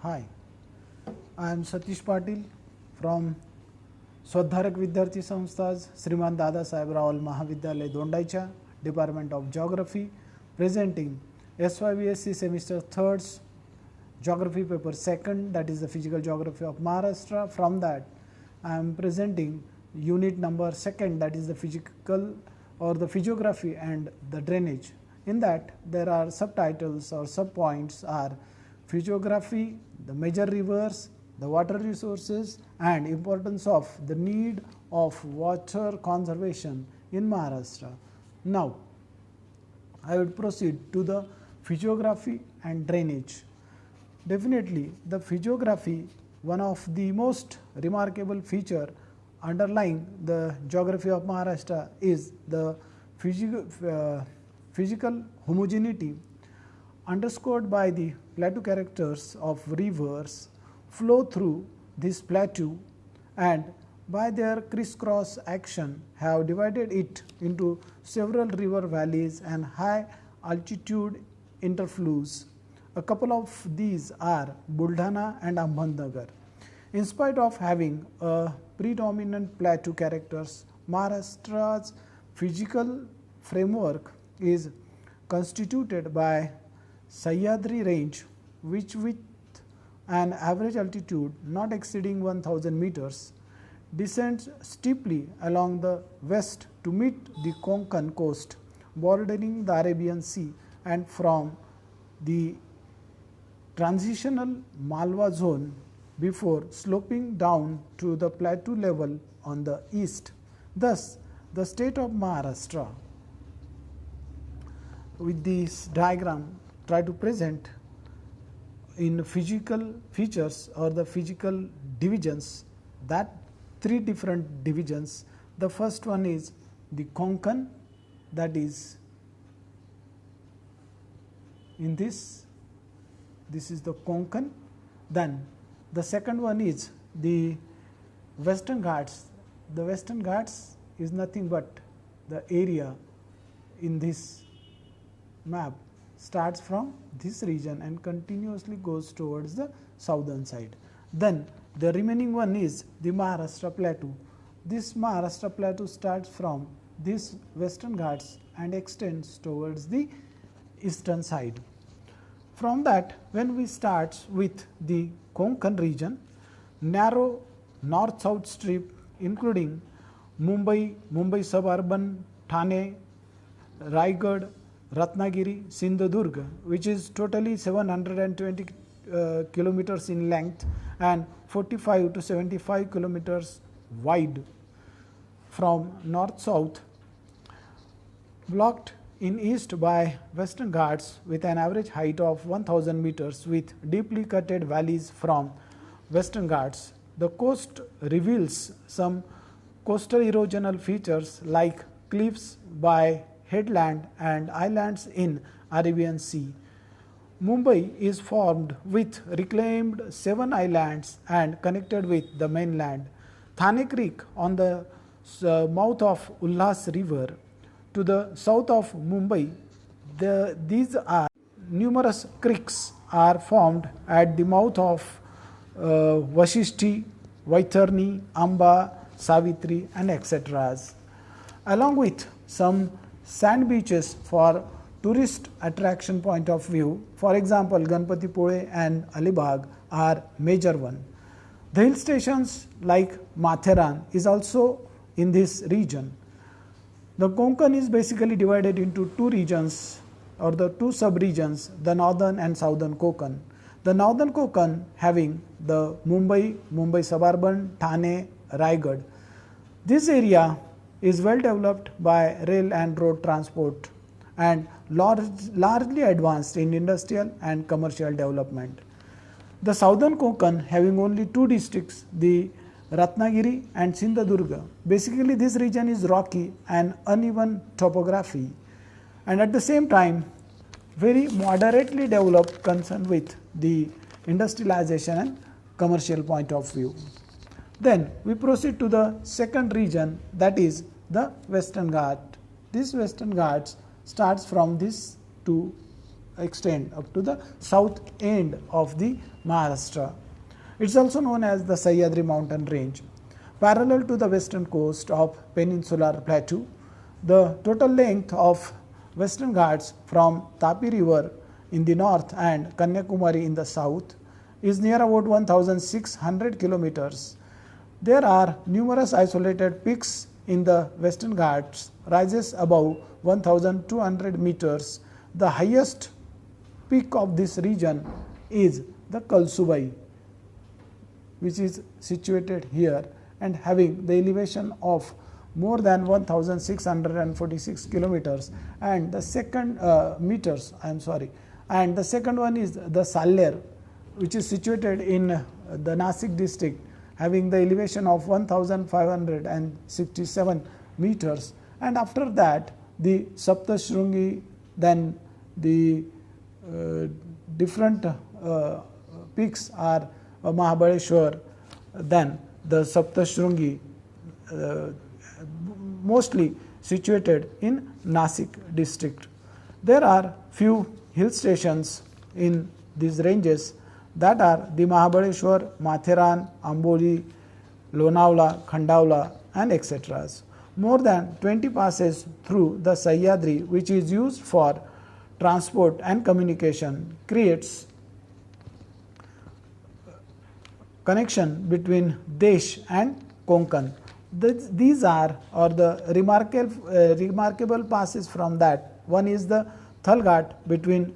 Hi, I am Satish Patil from Swadharak Vidyarthi Samsthas Sriman Dada Saheb Rawal Mahavidyalaya Dondaicha, Department of Geography, presenting SYVSC semester 3rd Geography paper 2nd, that is the Physical Geography of Maharashtra. From that I am presenting unit number 2nd, that is the Physical or the Physiography and the Drainage. In that there are subtitles or subpoints are Physiography, the major rivers, the water resources and importance of the need of water conservation in Maharashtra. Now, I would proceed to the physiography and drainage. Definitely, the physiography, one of the most remarkable feature underlying the geography of Maharashtra is the physical homogeneity underscored by the plateau characters of rivers flow through this plateau and by their crisscross action have divided it into several river valleys and high altitude interflows. A couple of these are Buldhana and Ahmednagar. In spite of having a predominant plateau characters, Maharashtra's physical framework is constituted by Sahyadri range, which with an average altitude not exceeding 1000 meters descends steeply along the west to meet the Konkan coast bordering the Arabian Sea, and from the transitional Malwa zone before sloping down to the plateau level on the east. Thus, the state of Maharashtra, with this diagram, try to present in physical features or the physical divisions, that three different divisions. The first one is the Konkan, that is in this is the Konkan. Then the second one is the Western Ghats. The Western Ghats is nothing but the area in this map starts from this region and continuously goes towards the southern side. Then the remaining one is the Maharashtra Plateau. This Maharashtra Plateau starts from this Western Ghats and extends towards the eastern side. From that, when we start with the Konkan region, narrow north-south strip including Mumbai suburban, Thane, Raigad, Ratnagiri, Sindhudurg, which is totally 720 kilometers in length and 45 to 75 kilometers wide from north-south, blocked in east by Western Ghats with an average height of 1000 meters with deeply cutted valleys from Western Ghats. The coast reveals some coastal erosional features like cliffs by headland and islands in Arabian Sea. Mumbai is formed with reclaimed 7 islands and connected with the mainland. Thane Creek on the mouth of Ulhas River. To the south of Mumbai, these are numerous creeks are formed at the mouth of Vashishti, Vaitharni, Amba, Savitri and etc. along with some sand beaches for tourist attraction point of view. For example, Ganpatipule and Alibag are major one. The hill stations like Matheran is also in this region. The Konkan is basically divided into two regions or the two sub-regions, the northern and southern Konkan. The northern Konkan having the Mumbai suburban, Thane, Raigad. This area is well developed by rail and road transport and largely advanced in industrial and commercial development. The southern Konkan having only two districts, the Ratnagiri and Sindhudurg. Basically, this region is rocky and uneven topography, and at the same time very moderately developed, concerned with the industrialization and commercial point of view. Then we proceed to the second region, that is the Western Ghat. This Western Ghats starts from this to extend up to the south end of the Maharashtra. It is also known as the Sahyadri mountain range. Parallel to the western coast of peninsular plateau, the total length of Western Ghats from Tapi river in the north and Kanyakumari in the south is near about 1600 kilometers. There are numerous isolated peaks in the Western Ghats, rises above 1200 meters. The highest peak of this region is the Kalsubai, which is situated here and having the elevation of more than 1646 kilometers, and the second meters, I am sorry, and the second one is the Salyer, which is situated in the Nasik district, having the elevation of 1567 meters, and after that the Saptashrungi, then the different peaks are Mahabaleshwar, then the Saptashrungi, mostly situated in Nasik district. There are few hill stations in these ranges, that are the Mahabaleshwar, Matheran, Amboli, Lonavala, Khandala and etc. More than 20 passes through the Sahyadri, which is used for transport and communication, creates connection between Desh and Konkan. These are the remarkable passes from that. One is the Thalghat between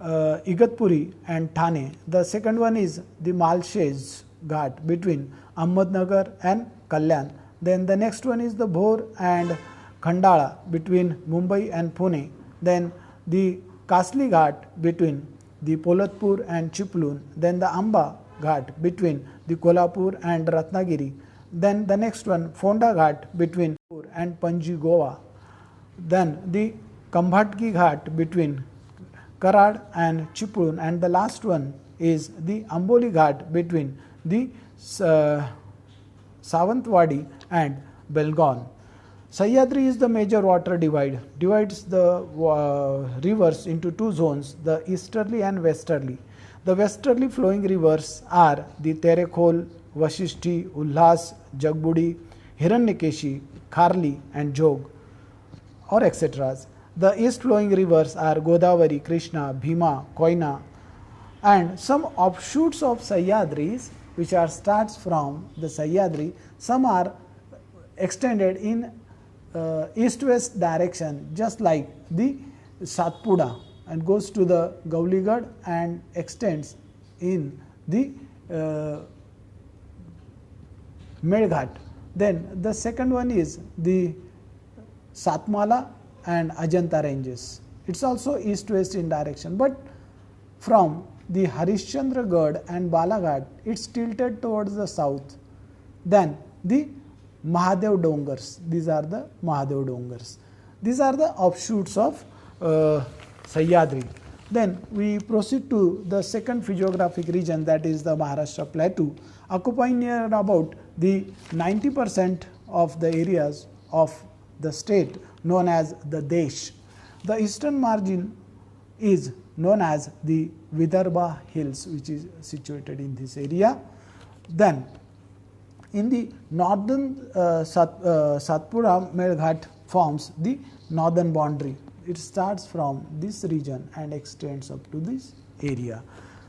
Igatpuri and Thane. The second one is the Malshez Ghat between Ahmednagar and Kalyan. Then the next one is the Bhor and Khandala between Mumbai and Pune. Then the Kasli Ghat between the Polatpur and Chiplun. Then the Amba Ghat between the Kolhapur and Ratnagiri. Then the next one, Fonda Ghat between Pur and Panji, Goa. Then the Kambhatki Ghat between Karad and Chiplun, and the last one is the Amboli Ghat between the Savantwadi and Belgaon. Sahyadri is the major water divides the rivers into two zones, the easterly and westerly. The westerly flowing rivers are the Terekhol, Vashishti, Ulhas, Jagbudi, Hiranyakeshi, Kharli and Jog, or etc. The east flowing rivers are Godavari, Krishna, Bhima, Koyna, and some offshoots of Sahyadris, which are starts from the Sahyadri. Some are extended in east-west direction, just like the Satpura, and goes to the Gauligad and extends in the Medghat. Then the second one is the Satmala and Ajanta ranges. It is also east-west in direction, but from the Harishchandragarh and Balaghat, it is tilted towards the south. Then the Mahadev Dongars, these are the Mahadev Dongars. These are the offshoots of Sahyadri. Then we proceed to the second physiographic region, that is the Maharashtra plateau, occupying near about the 90% of the areas of the state known as the Desh. The eastern margin is known as the Vidarbha Hills, which is situated in this area. Then in the northern Satpura Medghat forms the northern boundary. It starts from this region and extends up to this area.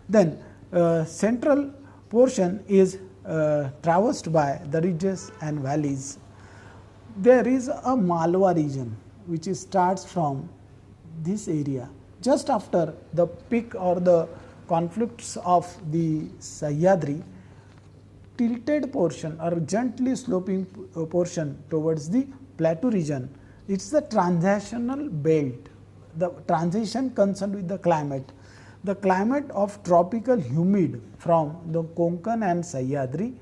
Then central portion is traversed by the ridges and valleys. There is a Malwa region which starts from this area. Just after the peak or the conflicts of the Sahyadri, tilted portion or gently sloping portion towards the plateau region, it is the transitional belt, the transition concerned with the climate. The climate of tropical humid from the Konkan and Sahyadri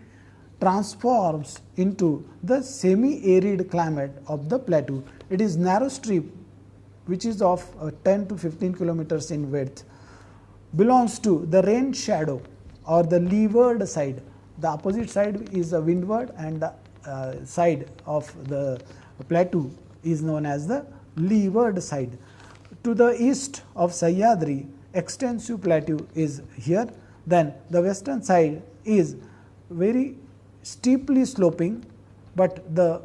transforms into the semi-arid climate of the plateau. It is narrow strip which is of 10 to 15 kilometers in width, belongs to the rain shadow or the leeward side. The opposite side is the windward and the side of the plateau is known as the leeward side. to the east of Sahyadri, extensive plateau is here. Then the western side is very steeply sloping, but the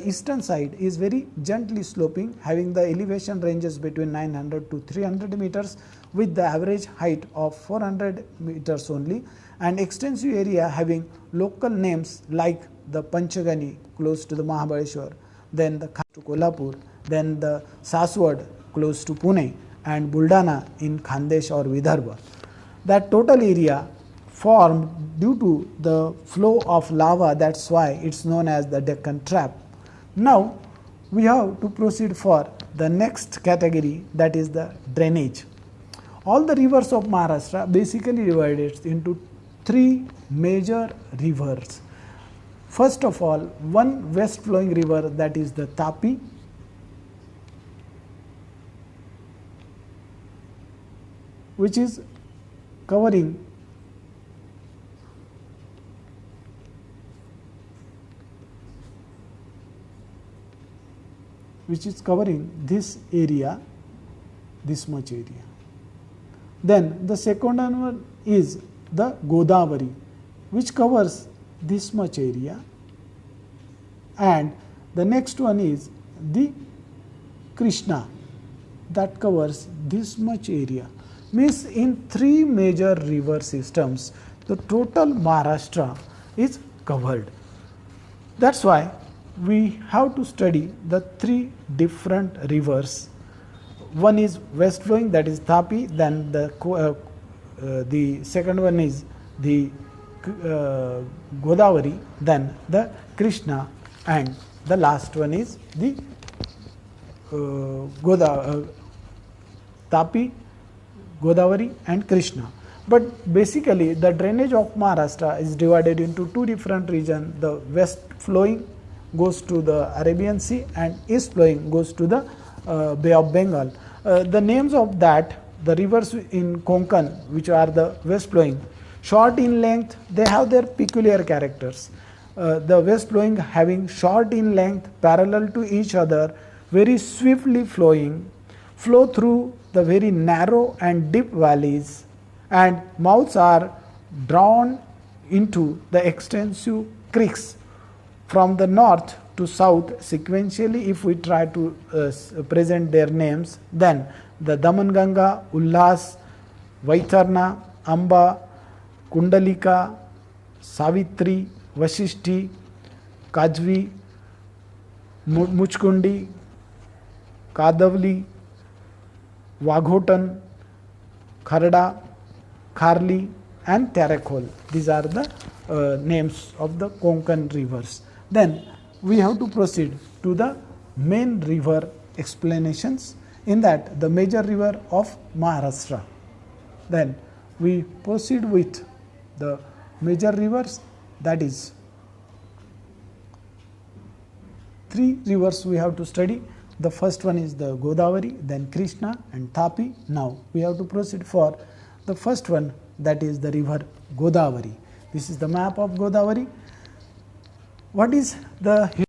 eastern side is very gently sloping, having the elevation ranges between 900 to 300 meters with the average height of 400 meters only, and extensive area having local names like the Panchagani close to the Mahabaleshwar, then the to Kolhapur, then the Saswad close to Pune, and Buldana in Khandesh or Vidarbha. That total area formed due to the flow of lava, that is why it is known as the Deccan Trap. Now, we have to proceed for the next category, that is the drainage. All the rivers of Maharashtra basically divided into three major rivers. First of all, one west flowing river, that is the Tapi, which is covering this area, this much area. Then the second one is the Godavari, which covers this much area, and the next one is the Krishna, that covers this much area. Means in three major river systems, the total Maharashtra is covered. That is why we have to study the three different rivers. One is west flowing, that is Tapi, then the second one is the Godavari, then the Krishna, and the last one is the Tapi, Godavari and Krishna. But basically the drainage of Maharashtra is divided into two different regions. The west flowing goes to the Arabian Sea and east flowing goes to the Bay of Bengal. The names of that, the rivers in Konkan, which are the west flowing, short in length, they have their peculiar characters. The west flowing having short in length, parallel to each other, very swiftly flowing, flow through the very narrow and deep valleys, and mouths are drawn into the extensive creeks from the north to south sequentially. If we try to present their names, then the Damanganga, Ulhas, Vaitarna, Amba, Kundalika, Savitri, Vashishti, Kajvi, Muchkundi, Kadavli, Waghotan, Kharda, Kharli and Tarakhol. These are the names of the Konkan rivers. Then we have to proceed to the main river explanations, in that the major river of Maharashtra. Then we proceed with the major rivers, that is three rivers we have to study. The first one is the Godavari, then Krishna and Tapi. Now we have to proceed for the first one, that is the river Godavari. This is the map of Godavari. What is the